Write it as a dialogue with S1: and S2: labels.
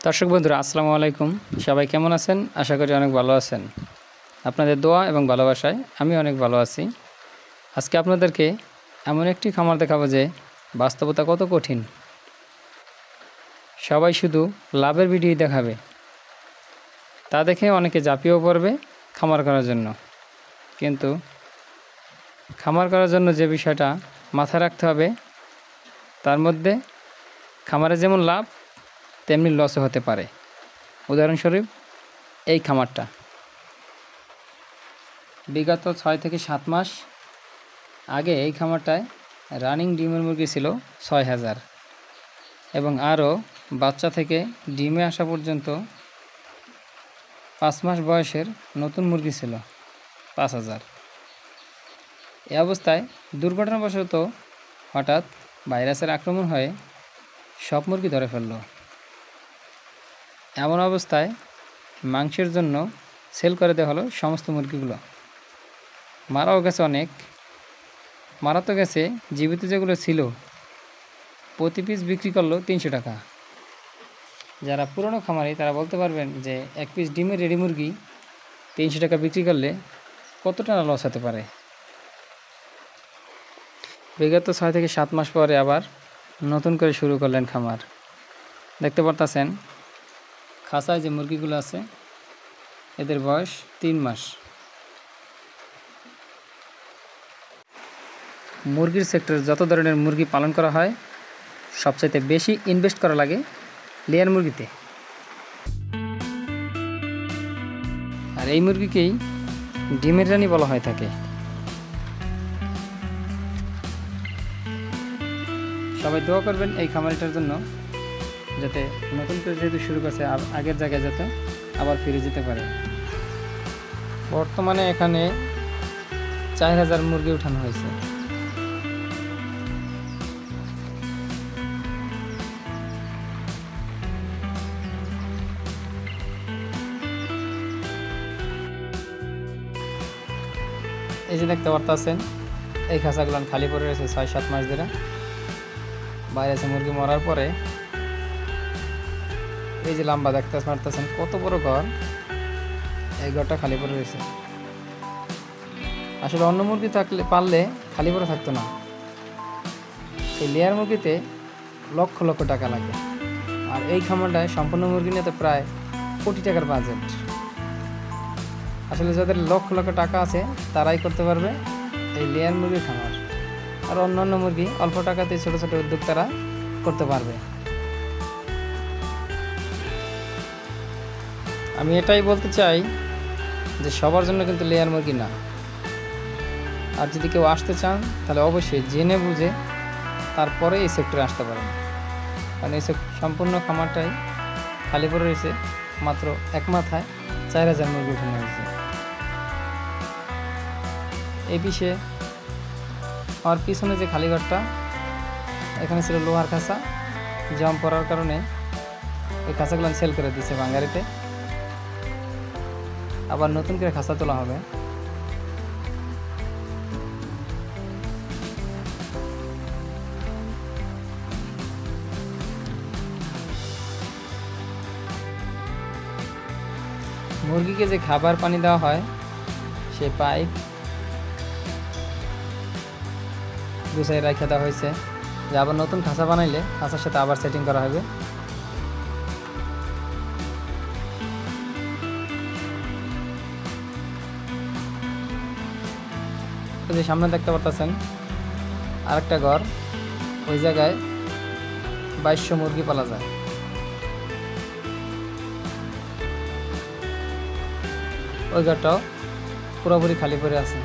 S1: দর্শক বন্ধুরা আসসালামু আলাইকুম। সবাই কেমন আছেন? আশা করি অনেক ভালো আছেন। আপনাদের দোয়া এবং ভালোবাসায় আমি অনেক ভালো আছি। আজকে আপনাদেরকে এমন একটি খামার দেখাবো যে বাস্তবতা কত কঠিন। সবাই শুধু লাভের ভিডিও দেখাবে, তা দেখে অনেকে ঝাঁপিয়েও পড়বে খামার করার জন্য। কিন্তু খামার করার জন্য যে বিষয়টা মাথায় রাখতে হবে, তার মধ্যে খামারে যেমন লাভ তেমনি লসও হতে পারে। উদাহরণস্বরূপ এই খামারটা বিগত 6 থেকে 7 মাস আগে এই খামারটায় রানিং ডিমের মুরগি ছিল 6000 এবং আরও বাচ্চা থেকে ডিমে আসা পর্যন্ত 5 মাস বয়সের নতুন মুরগি ছিল 5000। এই অবস্থায় দুর্ঘটনাবশত হঠাৎ ভাইরাসের আক্রমণ হয়ে সব মুরগি ধরে ফেলল। এমন অবস্থায় মাংসের জন্য সেল করে দেওয়া হলো সমস্ত মুরগিগুলো। মারাও গেছে অনেক, মারা তো গেছে, জীবিত যেগুলো ছিল প্রতি পিস বিক্রি করলো 300 টাকা। যারা পুরনো খামারি তারা বলতে পারবেন যে এক পিস ডিমের রেডি মুরগি 300 টাকা বিক্রি করলে কতটা লস হতে পারে। বিগত 6 থেকে 7 মাস পরে আবার নতুন করে শুরু করলেন খামার। দেখতে পারতেছেন খাঁচায় যে মুরগিগুলো আছে এদের বয়স 3 মাস। মুরগির সেক্টরে যত ধরনের মুরগি পালন করা হয় সবচাইতে বেশি ইনভেস্ট করা লাগে লেয়ার মুরগিতে। আর এই মুরগিকেই ডিমের রানী বলা হয়ে থাকে। সবাই দোয়া করবেন এই খামারিটার জন্য, যাতে নতুন করে যেহেতু শুরু করছে আগের জায়গায় যাতে আবার ফিরে যেতে পারে। বর্তমানে এখানে 4000 মুরগি উঠানো হয়েছে। এই যে দেখতে পারতেছেন এই খাঁচাগুলো খালি পড়ে রয়েছে 6-7 মাস ধরে। বাইরে আছে মুরগি মরার পরে। এই যে লম্বা দেখতে পারতেছেন কত বড় ঘর, এই ঘরটা খালি পড়ে রয়েছে। আসলে অন্য মুরগি থাকলে পারলে খালি পড়ে থাকতো না। এই লেয়ার মুরগিতে লক্ষ লক্ষ টাকা লাগে, আর এই খামারটায় সম্পূর্ণ মুরগি নিয়ে তো প্রায় কোটি টাকার বাজেট। আসলে যাদের লক্ষ লক্ষ টাকা আছে তারাই করতে পারবে এই লেয়ার মুরগির খামার। আর অন্যান্য মুরগি অল্প টাকাতে ছোটো ছোটো উদ্যোক্তারা করতে পারবে। আমি এটাই বলতে চাই যে সবার জন্য কিন্তু লেয়ার মুরগি না। আর যদি কেউ আসতে চান তাহলে অবশ্যই জেনে বুঝে তারপরে এই সেক্টরে আসতে পারেন, কারণ এই সম্পূর্ণ খামারটাই খালি পড়ে রয়েছে। মাত্র এক মাথায় 4000 মুরগি উঠানো হয়েছে। এই বিষয়ে আমার পিছনে যে খালি ঘরটা, এখানে ছিল লোহার খাঁচা, জম পড়ার কারণে এই খাঁচাগুলো সেল করে দিচ্ছে বাঙ্গারিতে। আবার নতুন করে খাঁচা তোলা হবে। মুরগিকে যে খাবার পানি দেওয়া হয় সে পাইপ গুছাই রাখা দেওয়া হয়েছে, যে আবার নতুন খাঁচা বানাইলে খাঁচার সাথে আবার সেটিং করা হবে। যে সামনে দেখতে পারতেছেন আরেকটা ঘর, ওই জায়গায় 2200 মুরগি পালা যায়। ওই ঘরটাও পুরোপুরি খালি পড়ে আছে।